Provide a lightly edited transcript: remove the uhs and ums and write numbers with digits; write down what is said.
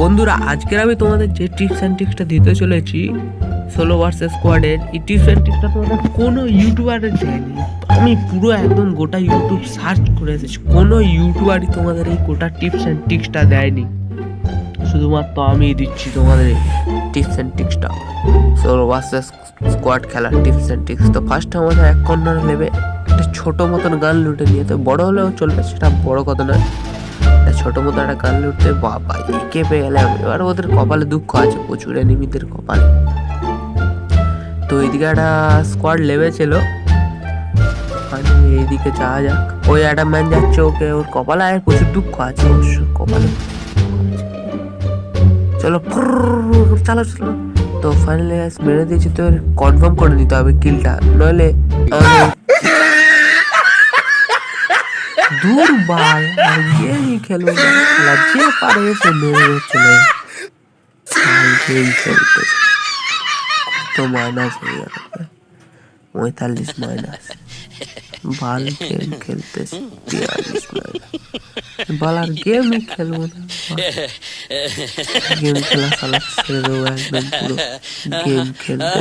বন্ধুরা, আজকের আমি তোমাদের যে টিপস অ্যান্ড ট্রিক্সটা দিতে চলেছি সোলো ভার্সেস স্কোয়াডের, এই টিপস অ্যান্ড ট্রিক্সটা তোমাদের কোনো ইউটিউবারে দেয়নি। আমি পুরো একদম গোটা ইউটিউব সার্চ করে এসেছি, কোনো ইউটিউবারই তোমাদের এই গোটা টিপস অ্যান্ড ট্রিক্সটা দেয়নি। শুধুমাত্র আমি দিচ্ছি তোমাদের টিপস অ্যান্ড ট্রিক্সটা, সোলো ভার্সেস স্কোয়াড খেলার টিপস অ্যান্ড ট্রিক্স। তো ফার্স্টে আমাদের এক কর্নার নেবে একটা ছোটো মতন গান লুটে নিয়ে, তো বড়ো হলেও চলবে, সেটা বড় কথা নয়। ছোট মতো একটা গান লুটতে বাবা একে পেয়ে গেলাম। এবার ওদের কপালে দুঃখ আছে, প্রচুর এনিমিদের কপালে। তো এইদিকে একটা স্কোয়াড লেভেছিল, এইদিকে যাওয়া যাক। ওই একটা ম্যান যাচ্ছে, ওকে ওর কপালে আর প্রচুর দুঃখ আছে, অবশ্য কপালে। চলো চালো চলো। তো ফাইনালি মেরে দিয়েছি, তো কনফার্ম করে নিতে হবে কিলটা, নইলে দূর বাল গেমই খেলবো না। খেলা যে পারে সে মেরে চলে গেম খেলতে। কত মাইনাস হয়ে গেল, 45 মাইনাস। বাল গেম খেলতেছে 43 মাইনাস। বাল আর গেমই খেলবো না, গেম খেলা সালা ছেড়ে দেবো একদম পুরো গেম খেলতে।